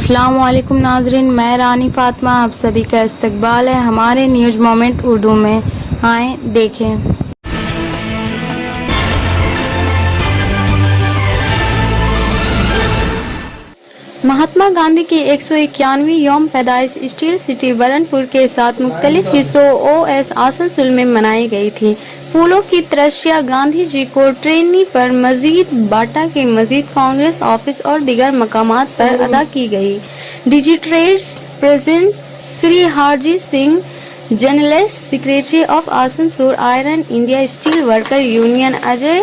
السلام علیکم ناظرین، میں رانی فاطمہ آپ سبھی کا استقبال ہے ہمارے نیوز مومنٹ اردو میں۔ آئیں دیکھیں۔ مہاتما گاندھی کی 191ویں یوم پیدائش اسٹیل سٹی برہنپور کے ساتھ مختلف حصوں OS آسنسول میں منائی گئی تھی۔ پھولوں کی تراشیاں گاندھی جی کو ٹرینی پر مزید باٹا کے مزید کانگریس آفس اور دیگر مقامات پر ادا کی گئی۔ ڈیجیٹریڈز president Shri Harjeet Singh, general secretary of Asansol iron India steel worker union Ajay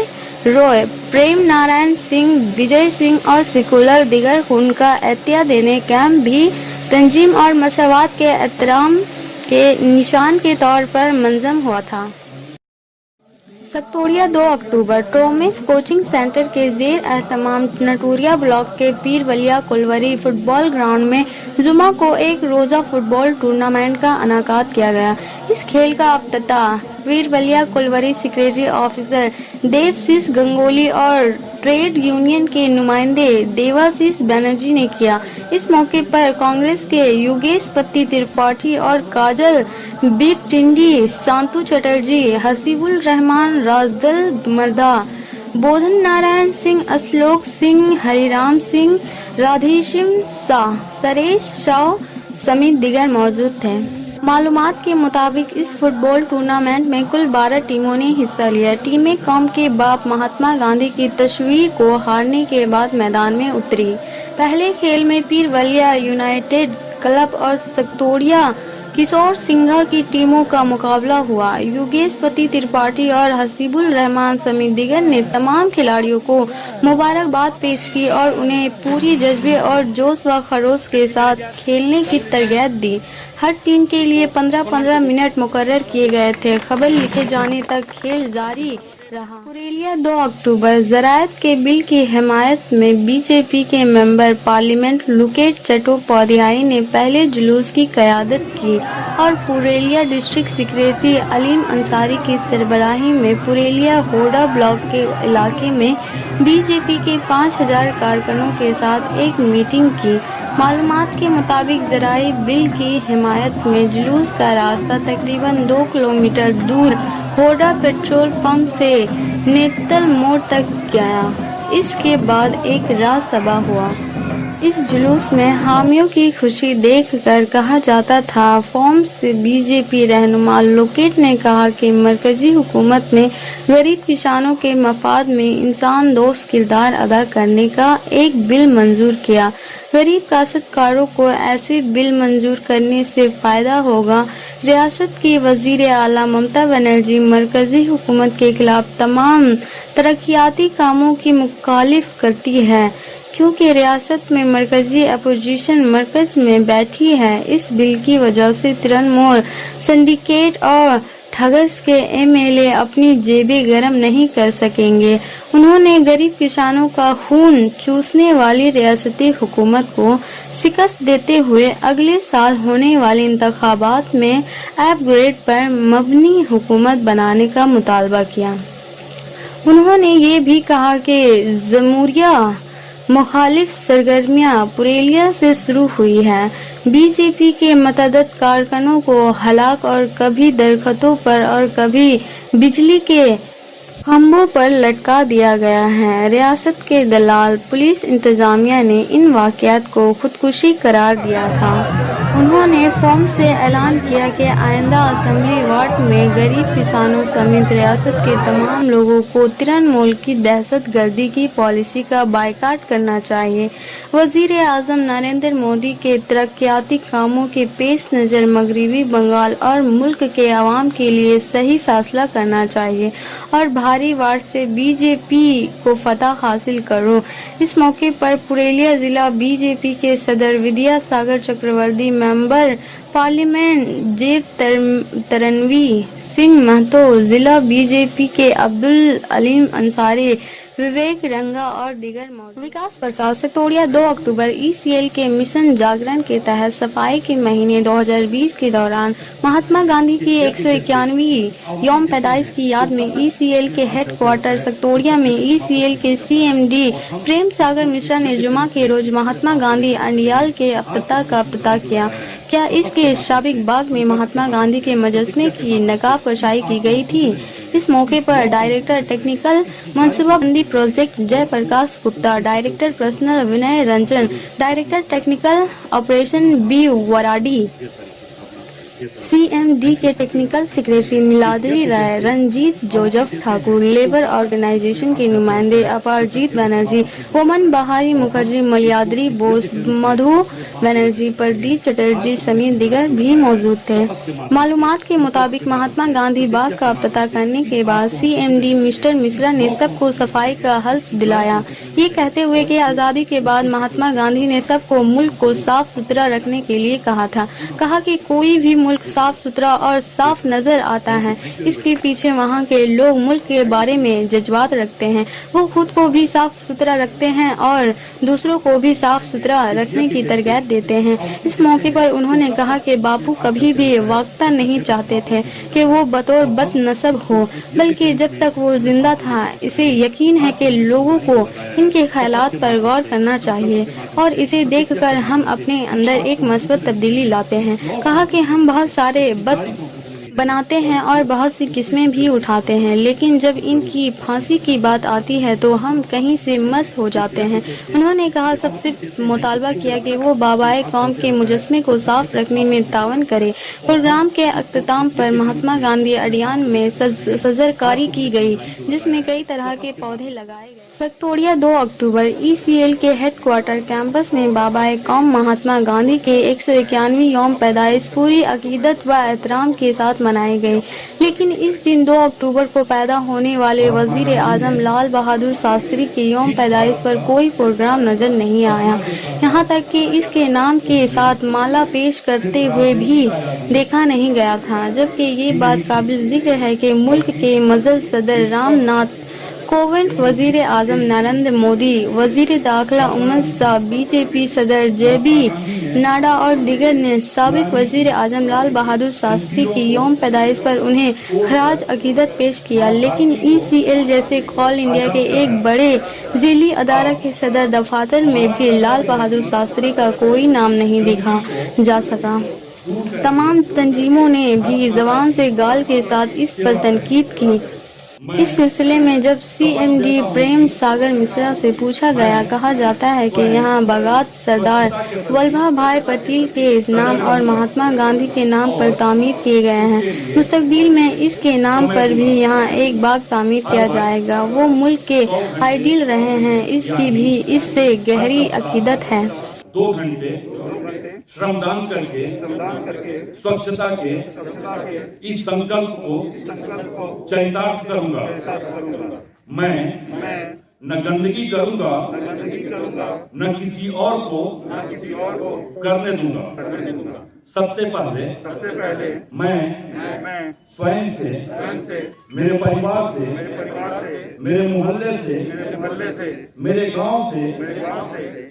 Roy, Prem Narayan Singh, وجے سنگھ اور سیکولر دیگر خون کا عطیہ دینے کیمپ بھی تنظیم اور مساوات کے احترام کے نشان کے طور پر منظم ہوا تھا۔ سکتوریا 2 اکتوبر ٹرومف کوچنگ سینٹر کے زیر اہتمام نٹوریا بلاک کے پیر ولیا کولوری فٹ بال گراؤنڈ میں جمعہ کو ایک روزہ فٹ بال ٹورنامنٹ کا انعقاد کیا گیا۔ اس کھیل کا افتتاح پیر ولیا کولوری سیکریٹری آفیسر دیوسیس گنگولی اور ٹریڈ یونین کے نمائندے دیواسیس بنرجی نے کیا۔ اس موقع پر کانگریس کے یوگیش پتی ترپاٹھی اور کاجل بیپٹنڈی، سانتو چٹرجی، حسیب الرحمان راجدل مردہ، بودھن نارائن سنگھ، اسلوک سنگھ، ہری رام سنگھ، رادھیشم شاہ، سریش شاہ سمیت دیگر موجود تھے۔ معلومات کے مطابق اس فٹ بال ٹورنامنٹ میں کل 12 ٹیموں نے حصہ لیا۔ ٹیمیں قوم کے باپ مہاتما گاندھی کی تصویر کو ہارنے کے بعد میدان میں اتری۔ پہلے کھیل میں پیر ولیا یونائیٹڈ کلب اور سکتوریا کشور سنگھا کی ٹیموں کا مقابلہ ہوا۔ یوگیش پتی ترپاٹھی اور حسیب الرحمان سمیت دیگر نے تمام کھلاڑیوں کو مبارکباد پیش کی اور انہیں پوری جذبے اور جوش و خروش کے ساتھ کھیلنے کی ترغیب دی۔ ہر ٹیم کے لیے 15-15 منٹ مقرر کیے گئے تھے۔ خبر لکھے جانے تک کھیل جاری رہا۔ پوریا 2 اکتوبر زراعت کے بل کی حمایت میں BJP کے ممبر پارلیمنٹ لوکیٹ چٹوپادھیائے نے پہلے جلوس کی قیادت کی اور پوریا ڈسٹرکٹ سیکریٹری علیم انصاری کی سربراہی میں پوریا ہوڈا بلاک کے علاقے میں BJP کے 5000 کارکنوں کے ساتھ ایک میٹنگ کی۔ معلومات کے مطابق زرعی بل کی حمایت میں جلوس کا راستہ تقریباً 2 کلومیٹر دور ہوڈا پیٹرول پمپ سے نیتل موڑ تک گیا۔ اس کے بعد ایک راج سبھا ہوا۔ اس جلوس میں حامیوں کی خوشی دیکھ کر کہا جاتا تھا۔ فورم سے BJP رہنما لوکیٹ نے کہا کہ مرکزی حکومت نے غریب کسانوں کے مفاد میں انسان دوست کردار ادا کرنے کا ایک بل منظور کیا۔ غریب کاشتکاروں کو ایسے بل منظور کرنے سے فائدہ ہوگا۔ ریاست کی وزیر اعلیٰ ممتا بنرجی مرکزی حکومت کے خلاف تمام ترقیاتی کاموں کی مخالفت کرتی ہے کیونکہ ریاست میں مرکزی اپوزیشن مرکز میں بیٹھی ہے۔ اس بل کی وجہ سے ترنمول سنڈیکیٹ اور ٹھگس کے MLA اپنی جیبیں گرم نہیں کر سکیں گے۔ انہوں نے غریب کسانوں کا خون چوسنے والی ریاستی حکومت کو شکست دیتے ہوئے اگلے سال ہونے والے انتخابات میں اپ گریڈ پر مبنی حکومت بنانے کا مطالبہ کیا۔ انہوں نے یہ بھی کہا کہ جمہوریہ مخالف سرگرمیاں پوریا سے شروع ہوئی ہیں۔ BJP کے متعدد کارکنوں کو ہلاک اور کبھی درختوں پر اور کبھی بجلی کے کھمبوں پر لٹکا دیا گیا ہے۔ ریاست کے دلال پولیس انتظامیہ نے ان واقعات کو خودکشی قرار دیا تھا۔ انہوں نے فورم سے اعلان کیا کہ آئندہ اسمبلی ووٹ میں غریب کسانوں سمیت ریاست کے تمام لوگوں کو ترنمول کی دہشت گردی کی پالیسی کا بائیکاٹ کرنا چاہیے۔ وزیر اعظم نریندر مودی کے ترقیاتی کاموں کے پیش نظر مغربی بنگال اور ملک کے عوام کے لیے صحیح فیصلہ کرنا چاہیے اور بھاری ووٹ سے BJP کو فتح حاصل کرو۔ اس موقع پر پوریا ضلع BJP کے صدر ودیا ساگر چکرورتی، ممبر پارلیمنٹ جیو ترنوی سنگھ مہتو، ضلع BJP کے عبدالعلیم انصاری، विवेक रंगा और दीगर मौजूद। विकास प्रसाद सतोड़िया 2 अक्टूबर ECL के मिशन जागरण के तहत सफाई के महीने 2020 के दौरान महात्मा गांधी की 191वीं यौम पैदाइश की याद में ECL के हेडक्वार्टर सतोड़िया में ECL के CMD प्रेम सागर मिश्रा ने जुमा के रोज महात्मा गांधी अंडियाल के अफ्ताह का अफ्ताह किया। क्या इसके शाबिक बाग में महात्मा गांधी के मजस्मे की नकाब कशाई की गई थी। इस मौके पर डायरेक्टर टेक्निकल मनसूबाबंदी project Jai Prakash Gupta, director personnel Vinay Ranjan, director technical operation B Varadi, CMD के technical secretary Niladri Roy, Ranjit Joseph Thakur, labour organisation के नुमाइंदे अपारजीत बनर्जी, वोमन बहारी मुखर्जी, मलयाद्री बोस, मधु बनर्जी, प्रदीप चटर्जी समेत दीगर भी मौजूद थे। मालूमात के मुताबिक महात्मा गांधी बाग का पता करने के बाद CMD मिस्टर मिश्रा ने सबको सफाई का हल्फ दिलाया, ये कहते हुए कि आजादी के बाद महात्मा गांधी ने सबको मुल्क को साफ सुथरा रखने के लिए कहा था। कहा कि कोई भी मुल्क साफ सुथरा और साफ नजर आता है, इसके पीछे वहाँ के लोग मुल्क के बारे में जज्बात रखते हैं, वो खुद को भी साफ सुथरा रखते हैं और दूसरों को भी साफ सुथरा रखने की तरगीब देते हैं। इस मौके पर उन्होंने कहा कि बापू कभी भी वाकता नहीं चाहते थे कि वो बतौर बदनसब हो, बल्कि जब तक वो जिंदा था इसे यकीन है कि लोगों को इनके ख्यालात पर गौर करना चाहिए और इसे देखकर हम अपने अंदर एक मस्बत तब्दीली लाते हैं। कहा कि हम बहुत सारे बद बनाते हैं और बहुत सी किस्में भी उठाते हैं, लेकिन जब इनकी फांसी की बात आती है तो हम कहीं से मस्त हो जाते हैं। उन्होंने कहा सबसे मुतालबा किया कि वो बाबाए कौम के मुजस्मे को साफ रखने में तावन करे। प्रोग्राम के अख्ताम पर महात्मा गांधी अडियान में सजरकारी की गई, जिसमें कई तरह के पौधे लगाए गए। सतोड़िया 2 अक्टूबर ECL के हेडक्वार्टर कैंपस में बाबाए कौम महात्मा गांधी के 191वीं यौम पैदाइश पूरी अकीदत व एहतराम के साथ मनाई गई, लेकिन इस दिन 2 अक्टूबर को पैदा होने वाले वजीर आजम लाल बहादुर शास्त्री की यौम पैदाइश पर कोई प्रोग्राम नजर नहीं आया। यहाँ तक कि इसके नाम के साथ माला पेश करते हुए भी देखा नहीं गया था, जबकि ये बात काबिल जिक्र है कि मुल्क के मजल सदर रामनाथ कोविंद, वजीर आजम नरेंद्र मोदी, वजीर दाखिला उमर शाह, BJP सदर JB नड्डा और दीगर ने साबिक वजीर आजम लाल बहादुर शास्त्री की यौम पैदाइश पर उन्हें खराज अकीदत पेश किया, लेकिन ECL जैसे ऑल इंडिया के एक बड़े जिली अदारा के सदर दफातर में भी लाल बहादुर शास्त्री का कोई नाम नहीं देखा जा सका। तमाम तंजीमों ने भी जबान से गाल के साथ इस पर तनकीद की। इस सिलसिले में जब CMD प्रेम सागर मिश्रा से पूछा गया, कहा जाता है कि यहाँ बागात सरदार वल्लभ भाई पटेल के नाम और महात्मा गांधी के नाम पर तामीर किए गए हैं। मुस्तकबिल में इसके नाम पर भी यहाँ एक बाग तामीर किया जाएगा। वो मुल्क के आइडियल रहे हैं, इसकी भी इससे गहरी अकीदत है। 2 घंटे श्रमदान करके स्वच्छता के इस संकल्प को चरितार्थ करूंगा। मैं न गंदगी करूंगा, न किसी और को करने दूंगा। सबसे पहले मैं स्वयं से, मेरे परिवार से, मेरे मोहल्ले से, मेरे गांव से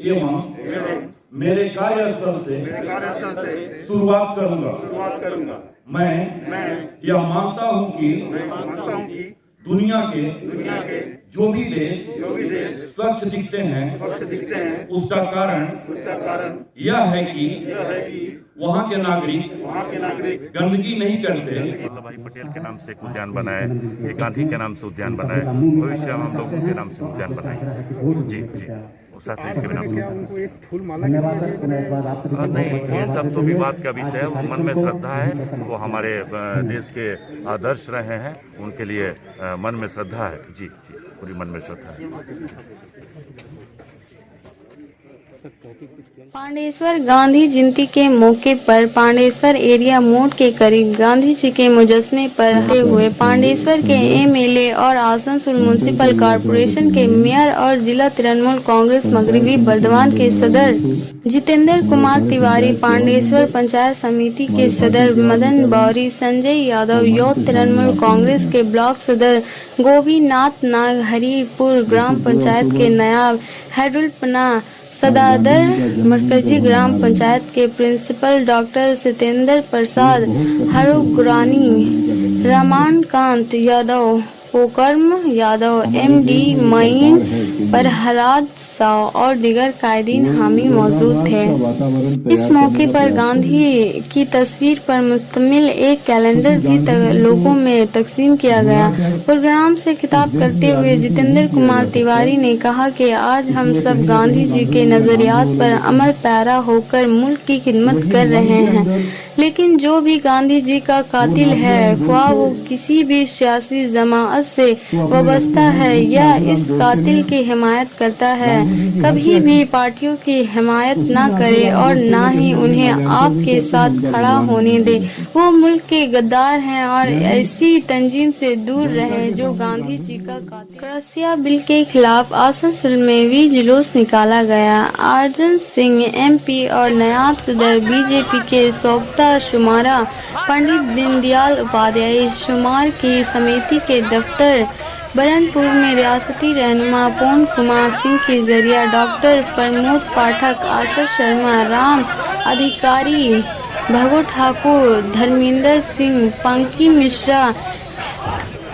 एवं मेरे कार्यस्थल से शुरुआत करूंगा। मैं यह मानता हूं कि दुनिया के जो भी देश स्वच्छ दिखते हैं, उसका कारण यह है कि वहाँ के नागरिक गंदगी नहीं करते। वल्लभ भाई पटेल के नाम से एक उद्यान बनाए, गांधी के नाम से उद्यान बनाए, भविष्य में हम लोग उनके नाम से उद्यान बनाएंगे। जी साथ ही इसके नाम उनको एक फूल माला नहीं, ये सब तो विवाद का विषय है। वो मन में श्रद्धा है, वो हमारे देश के आदर्श रहे हैं, उनके लिए मन में श्रद्धा है। जी पूरी मन में श्रद्धा है। पांडेश्वर गांधी जयंती के मौके पर पांडेश्वर एरिया मोड़ के करीब गांधी जी के मुजस्समे पर आते हुए पांडेश्वर के एमएलए और आसनसोल म्युनिसिपल कॉरपोरेशन के मेयर और जिला तृणमूल कांग्रेस मगरबी बर्धमान के सदर जितेंद्र कुमार तिवारी, पांडेश्वर पंचायत समिति के सदर मदन बौरी, संजय यादव, यूथ तृणमूल कांग्रेस के ब्लॉक सदर गोपीनाथ नाग, हरिपुर ग्राम पंचायत के नायब हैदुलपना सदादर, मरकजी ग्राम पंचायत के प्रिंसिपल डॉक्टर सत्येंद्र प्रसाद, हरुग्रानी, रमाकांत यादव, पोकर्म यादव, एमडी मईन, प्रहलाद साव और दीगर कायदीन हामी मौजूद थे। इस मौके पर गांधी की तस्वीर पर मुश्तमिल एक कैलेंडर भी लोगों में तकसीम किया गया। प्रोग्राम से खिताब करते हुए जितेंद्र कुमार तिवारी ने कहा कि आज हम सब गांधी जी के नजरियात पर अमल पैरा होकर मुल्क की खिदमत कर रहे हैं, लेकिन जो भी गांधी जी का कातिल है, ख्वाह वो किसी भी सियासी जमात से वाबस्ता है या इस कातिल की हिमायत करता है, कभी भी पार्टियों की हिमायत ना करे और ना ही उन्हें आपके साथ खड़ा होने दे। वो मुल्क के गद्दार हैं और ऐसी तंजीम से दूर रहे जो गांधी जी का कातिल। क्रसिया बिल के खिलाफ आसनसोल में भी जुलूस निकाला गया। अर्जन सिंह एमपी और नायब सदर बीजेपी के सोबता शुमारा पंडित दीनदयाल उपाध्याय शुमार की समिति के दफ्तर बरनपुर में रियासती रहनुमा पवन कुमार सिंह के जरिए डॉक्टर प्रमोद पाठक, आशा शर्मा, राम अधिकारी, भगो ठाकुर, धर्मेंद्र सिंह, पंकी मिश्रा,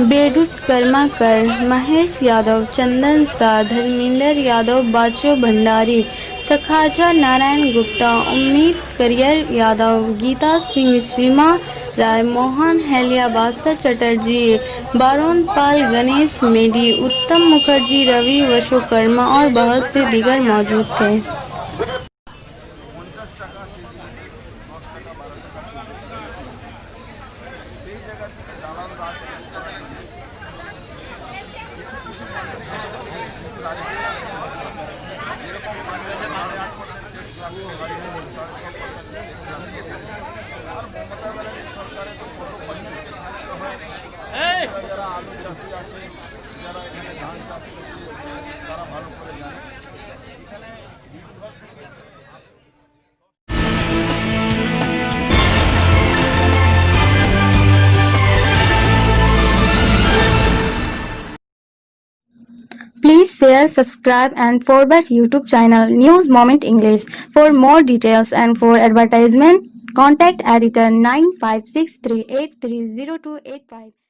बेडुट कर्माकर, महेश यादव, चंदन शाह, धर्मेंद्र यादव, बाचो भंडारी, सखाजा नारायण गुप्ता, उम्मीद करियर यादव, गीता सिंह, सीमा राय, मोहन हेलिया, बादशाह चटर्जी, बारोन पाल, गणेश मेडी, उत्तम मुखर्जी, रवि विश्वकर्मा और बहुत से दीगर मौजूद थे। যারা আলু চাষি আছে, যারা এখানে ধান চাষ করছে, তারা ভালো করে জানে। এখানে Please share, subscribe and forward YouTube channel News Moment English. For more details and for advertisement, contact editor 9563830285.